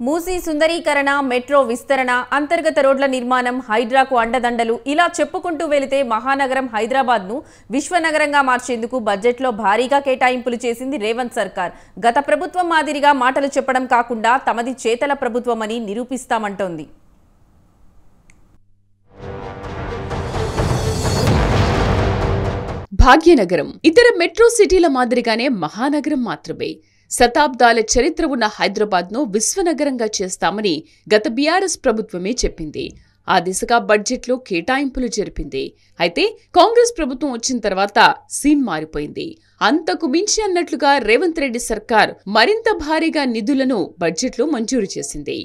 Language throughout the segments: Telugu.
మూసీ సుందరీకరణ, మెట్రో విస్తరణ, అంతర్గత రోడ్ల నిర్మాణం, హైడ్రాకు అండదండలు ఇలా చెప్పుకుంటూ వెళితే మహానగరం హైదరాబాద్ను విశ్వనగరంగా మార్చేందుకు బడ్జెట్లో భారీగా కేటాయింపులు చేసింది రేవంత్ సర్కార్. గత ప్రభుత్వం మాదిరిగా మాటలు చెప్పడం కాకుండా తమది చేతల ప్రభుత్వమని నిరూపిస్తామంటోంది. భాగ్యనగరం ఇతర మెట్రో సిటీల మాదిరిగానే మహానగరం మాత్రమే. శతాబ్దాల చరిత్ర ఉన్న హైదరాబాద్ను విశ్వనగరంగా చేస్తామని గత బీఆర్ఎస్ ప్రభుత్వమే చెప్పింది. ఆ దిశగా బడ్జెట్లో కేటాయింపులు జరిపింది. అయితే కాంగ్రెస్ ప్రభుత్వం వచ్చిన తర్వాత సీన్ మారిపోయింది. అంతకు మించి అన్నట్లుగా రేవంత్ రెడ్డి సర్కార్ మరింత భారీగా నిధులను బడ్జెట్లో మంజూరు చేసింది.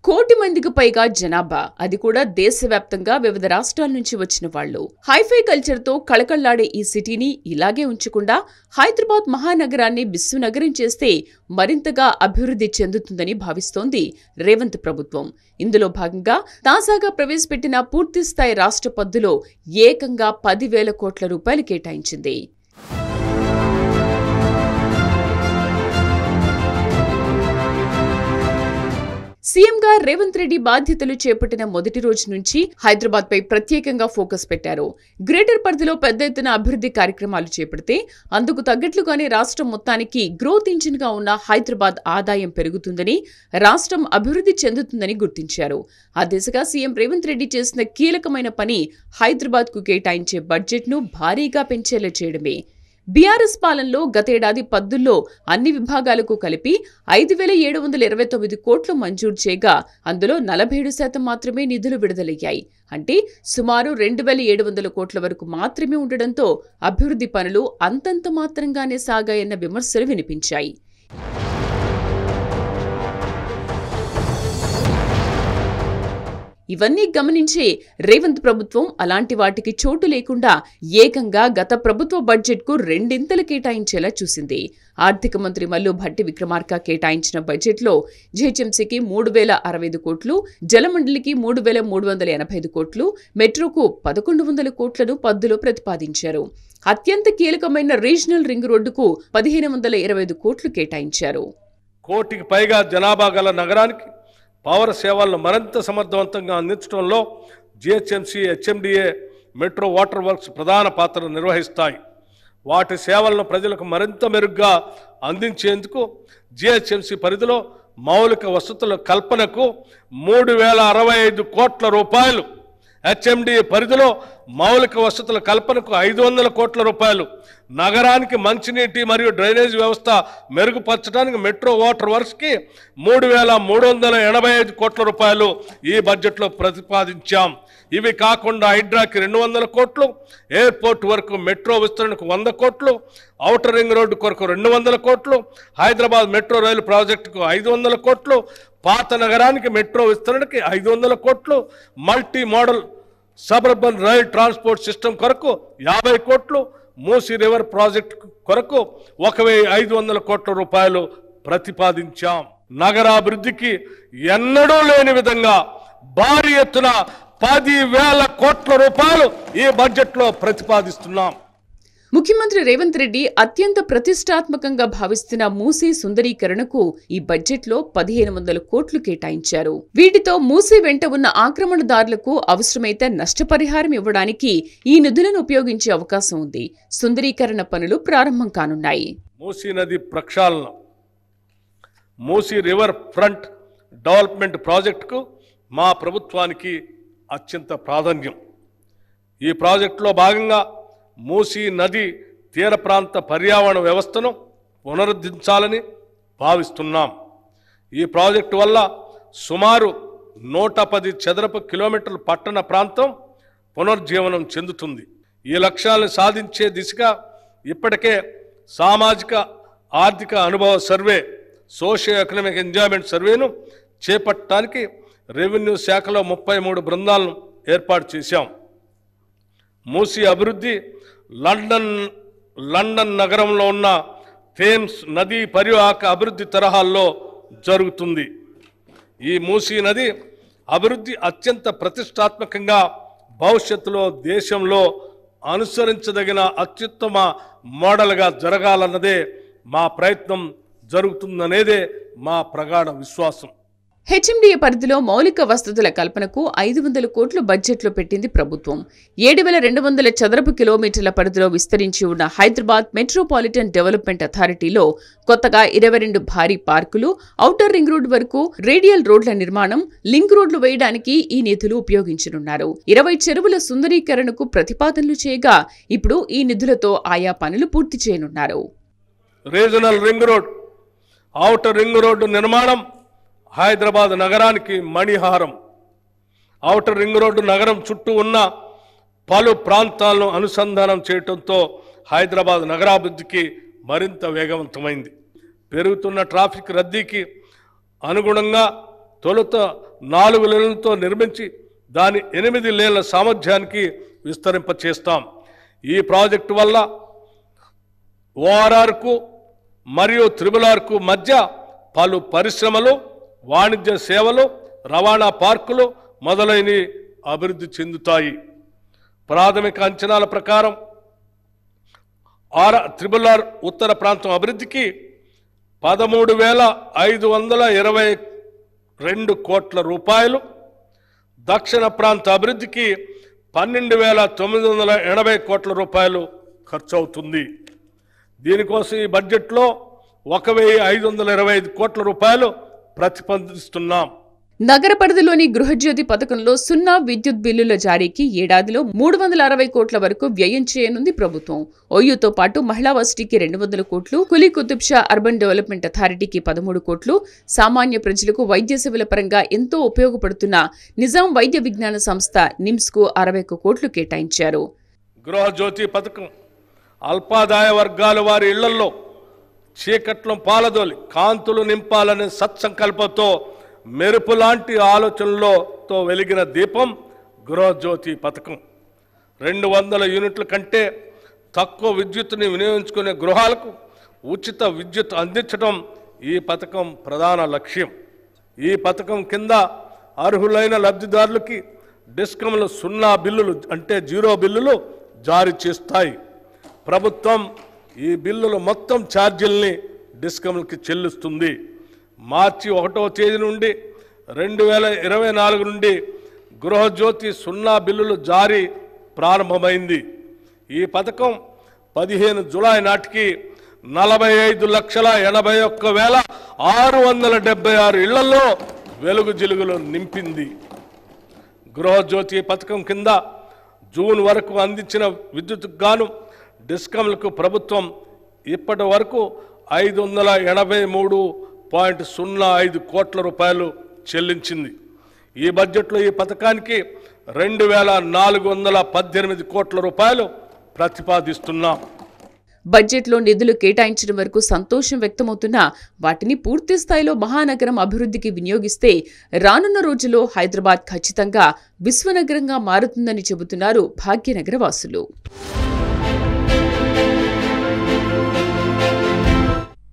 కోటి మందికి పైగా జనాభా, అది కూడా దేశవ్యాప్తంగా వివిధ రాష్ట్రాల నుంచి వచ్చిన వాళ్లు. హైఫై కల్చర్ తో కళకళ్లాడే ఈ సిటీని ఇలాగే ఉంచకుండా హైదరాబాద్ మహానగరాన్ని విశ్వనగరం చేస్తే మరింతగా అభివృద్ధి చెందుతుందని భావిస్తోంది రేవంత్ ప్రభుత్వం. ఇందులో భాగంగా తాజాగా ప్రవేశపెట్టిన పూర్తిస్థాయి రాష్ట్ర పద్దులో ఏకంగా 10,000 కోట్ల రూపాయలు కేటాయించింది. సీఎంగా రేవంత్ రెడ్డి బాధ్యతలు చేపట్టిన మొదటి రోజు నుంచి హైదరాబాద్ పై ప్రత్యేకంగా ఫోకస్ పెట్టారు. గ్రేటర్ పరిధిలో పెద్ద ఎత్తున అభివృద్ధి కార్యక్రమాలు చేపడితే అందుకు తగ్గట్లుగానే రాష్ట్రం మొత్తానికి గ్రోత్ ఇంజిన్ గా ఉన్న హైదరాబాద్ ఆదాయం పెరుగుతుందని, రాష్ట్రం అభివృద్ధి చెందుతుందని గుర్తించారు. ఆ దిశగా సీఎం రేవంత్ రెడ్డి చేసిన కీలకమైన పని హైదరాబాద్ కు కేటాయించే బడ్జెట్ ను భారీగా పెంచేలా చేయడమే. బీఆర్ఎస్ పాలనలో గతేడాది పద్దుల్లో అన్ని విభాగాలకు కలిపి 5,729 కోట్లు మంజూరు చేయగా అందులో 47% మాత్రమే నిధులు విడుదలయ్యాయి. అంటే సుమారు 2,700 కోట్ల వరకు మాత్రమే ఉండడంతో అభివృద్ధి పనులు అంతంత మాత్రంగానే సాగాయన్న విమర్శలు వినిపించాయి. ఇవన్నీ గమనించే రేవంత్ ప్రభుత్వం అలాంటి వాటికి చోటు లేకుండా ఏకంగా గత ప్రభుత్వ బడ్జెట్ కు 2 కేటాయించేలా చూసింది. ఆర్థిక మంత్రి మల్లు భట్టి విక్రమార్క కేటాయించిన బడ్జెట్లో జీహెచ్ఎంసీకి 3,065 కోట్లు, జలమండలికి 3,385 కోట్లు, మెట్రోకు 1,100 కోట్లను పద్దులో ప్రతిపాదించారు. అత్యంత కీలకమైన రీజనల్ రింగ్ రోడ్డుకు 1,525 కోట్లు కేటాయించారు. కోటికి పైగా జనాభా గల నగరానికి పౌర సేవలను మరింత సమర్థవంతంగా అందించడంలో GHMC, HMDA, metro water works ప్రధాన పాత్ర నిర్వహిస్తాయి. వాటి సేవలను ప్రజలకు మరింత మెరుగ్గా అందించేందుకు జీహెచ్ఎంసీ పరిధిలో మౌలిక వసతుల కల్పనకు 3,065 కోట్ల రూపాయలు, హెచ్ఎండిఏ పరిధిలో మౌలిక వసతుల కల్పనకు 500 కోట్ల రూపాయలు, నగరానికి మంచినీటి మరియు డ్రైనేజ్ వ్యవస్థ మెరుగుపరచడానికి మెట్రో వాటర్ వర్క్స్కి 3,385 కోట్ల రూపాయలు ఈ బడ్జెట్లో ప్రతిపాదించాం. ఇవి కాకుండా హైడ్రాకి 200 కోట్లు, ఎయిర్పోర్ట్ వరకు మెట్రో విస్తరణకు 100 కోట్లు, ఔటర్ రింగ్ రోడ్డు కొరకు 200 కోట్లు, హైదరాబాద్ మెట్రో రైలు ప్రాజెక్టుకు 500 కోట్లు, పాత నగరానికి మెట్రో విస్తరణకి 500 కోట్లు, multi modal suburban rail transport system కొరకు 50 కోట్లు, మూసీ రివర్ ప్రాజెక్టు కొరకు 1,500 కోట్ల రూపాయలు ప్రతిపాదించాం. నగరాభివృద్ధికి ఎన్నడూ లేని విధంగా భారీ ఎత్తున 10,000 కోట్ల రూపాయలు ఈ బడ్జెట్లో ప్రతిపాదిస్తున్నాం. ముఖ్యమంత్రి రేవంత్ రెడ్డి అత్యంత ప్రతిష్టాత్మకంగా భావిస్తున్న మూసీ సుందరీకరణకు ఈ బడ్జెట్లో 1,500 కోట్లు కేటాయించారు. వీటితో మూసీ వెంట ఉన్న ఆక్రమణదారులకు అవసరమైతే నష్టపరిహారం ఇవ్వడానికి ఈ నిధులను ఉపయోగించే అవకాశం ఉంది. సుందరీకరణ పనులు ప్రారంభం కానున్నాయి. మూసీ నది ప్రక్షాళన, మూసీ రివర్ ఫ్రంట్ డెవలప్మెంట్ ప్రాజెక్టుకు మా ప్రభుత్వానికి అత్యంత ప్రాధాన్యం. ఈ ప్రాజెక్టులో భాగంగా మూసీ నది తీర ప్రాంత పర్యావరణ వ్యవస్థను పునరుద్ధరించాలని భావిస్తున్నాం. ఈ ప్రాజెక్టు వల్ల సుమారు 110 చదరపు కిలోమీటర్ల పట్టణ ప్రాంతం పునర్జీవనం చెందుతుంది. ఈ లక్ష్యాలను సాధించే దిశగా ఇప్పటికే సామాజిక ఆర్థిక అనుభవ సర్వే, సోషియో ఎకనామిక్ ఎంజాయ్మెంట్ సర్వేను చేపట్టడానికి రెవెన్యూ శాఖలో 33 బృందాలను ఏర్పాటు చేశాం. మూసీ అభివృద్ధి లండన్ నగరంలో ఉన్న థేమ్స్ నదీ పరివాహక అభివృద్ధి తరహాల్లో జరుగుతుంది. ఈ మూసీ నది అభివృద్ధి అత్యంత ప్రతిష్టాత్మకంగా భవిష్యత్తులో దేశంలో అనుసరించదగిన అత్యుత్తమ మోడల్గా జరగాలన్నదే మా ప్రయత్నం జరుగుతుందనేదే మా ప్రగాఢ విశ్వాసం. హెచ్ఎండిఏ పరిధిలో మౌలిక వసతుల కల్పనకు 500 కోట్లు బడ్జెట్లో పెట్టింది ప్రభుత్వం. 7,200 చదరపు కిలోమీటర్ల పరిధిలో విస్తరించి ఉన్న హైదరాబాద్ మెట్రోపాలిటన్ డెవలప్మెంట్ అథారిటీలో కొత్తగా 22 భారీ పార్కులు, ఔటర్ రింగ్ రోడ్ వరకు రేడియల్ రోడ్ల నిర్మాణం, లింక్ రోడ్లు వేయడానికి ఈ నిధులు ఉపయోగించనున్నారు. 20 చెరువుల సుందరీకరణకు ప్రతిపాదనలు చేయగా ఇప్పుడు ఈ నిధులతో ఆయా పనులు పూర్తి చేయనున్నారు. Regional ring road, outer ring road నిర్మాణం హైదరాబాద్ నగరానికి మణిహారం. ఔటర్ రింగ్ రోడ్డు నగరం చుట్టూ ఉన్న పలు ప్రాంతాలను అనుసంధానం చేయడంతో హైదరాబాద్ నగరాభివృద్ధికి మరింత వేగవంతమైంది. పెరుగుతున్న ట్రాఫిక్ రద్దీకి అనుగుణంగా తొలుత 4 లేన్లతో నిర్మించి దాని 8 లేన్ల సామర్థ్యానికి విస్తరింపచేస్తాం. ఈ ప్రాజెక్టు వల్ల ఓఆర్ఆర్కు మరియు త్రిబుల్-ఆర్కు మధ్య పలు పరిశ్రమలు, వాణిజ్య సేవలు, రవాణా పార్కులు మొదలైనవి అభివృద్ధి చెందుతాయి. ప్రాథమిక అంచనాల ప్రకారం త్రిబుల్-ఆర్ ఉత్తర ప్రాంతం అభివృద్ధికి 13,522 కోట్ల రూపాయలు, దక్షిణ ప్రాంత అభివృద్ధికి 12,980 కోట్ల రూపాయలు ఖర్చు అవుతుంది. దీనికోసం ఈ బడ్జెట్లో 1,525 కోట్ల రూపాయలు ప్రతిపాదిస్తున్నాం. నగర పరిధిలోని గృహజ్యోతి పథకంలో 0 విద్యుత్ బిల్లుల జారీకి ఏడాదిలో 360 కోట్ల వరకు వ్యయం చేయనుంది ప్రభుత్వం. ఓయూతో పాటు మహిళా వర్సిటీకి 200 కోట్లు, కులీ కుతుబ్ షా అర్బన్ డెవలప్మెంట్ అథారిటీకి 13 కోట్లు, సామాన్య ప్రజలకు వైద్య సేవల పరంగా ఎంతో ఉపయోగపడుతున్న నిజాం వైద్య విజ్ఞాన సంస్థ నిమ్స్కు 61 కోట్లు కేటాయించారు. గృహజ్యోతి పథకం అల్పాదాయ వర్గాల వారి ఇళ్లలో చీకట్లను పాలదోలి కాంతులు నింపాలనే సత్సంకల్పంతో మెరుపు లాంటి ఆలోచనలతో వెలిగిన దీపం గృహజ్యోతి పథకం. 200 యూనిట్ల కంటే తక్కువ విద్యుత్తుని వినియోగించుకునే గృహాలకు ఉచిత విద్యుత్ అందించడం ఈ పథకం ప్రధాన లక్ష్యం. ఈ పథకం కింద అర్హులైన లబ్ధిదారులకి డిస్కంలు 0 బిల్లులు అంటే 0 బిల్లులు జారీ చేస్తాయి. ప్రభుత్వం ఈ బిల్లుల మొత్తం ఛార్జీల్ని డిస్కంలకి చెల్లిస్తుంది. మార్చి 1వ తేదీ నుండి 2024 నుండి గృహజ్యోతి 0 బిల్లులు జారీ ప్రారంభమైంది. ఈ పథకం 15 జూలై నాటికి 45,81,676 ఇళ్లలో వెలుగు జిలుగులు నింపింది. గృహజ్యోతి పథకం కింద జూన్ వరకు అందించిన విద్యుత్కు గాను డిస్కంలకు ప్రభుత్వం ఇప్పటి వరకు 583.05 కోట్ల రూపాయలు చెల్లించింది. ఈ బడ్జెట్లో ఈ పథకానికి 2,418 కోట్ల రూపాయలు ప్రతిపాదిస్తున్నాం. బడ్జెట్లో నిధులు కేటాయించడం వరకు సంతోషం వ్యక్తమవుతున్నా వాటిని పూర్తి స్థాయిలో మహానగరం అభివృద్ధికి వినియోగిస్తే రానున్న రోజుల్లో హైదరాబాద్ ఖచ్చితంగా విశ్వనగరంగా మారుతుందని చెబుతున్నారు భాగ్యనగర వాసులు.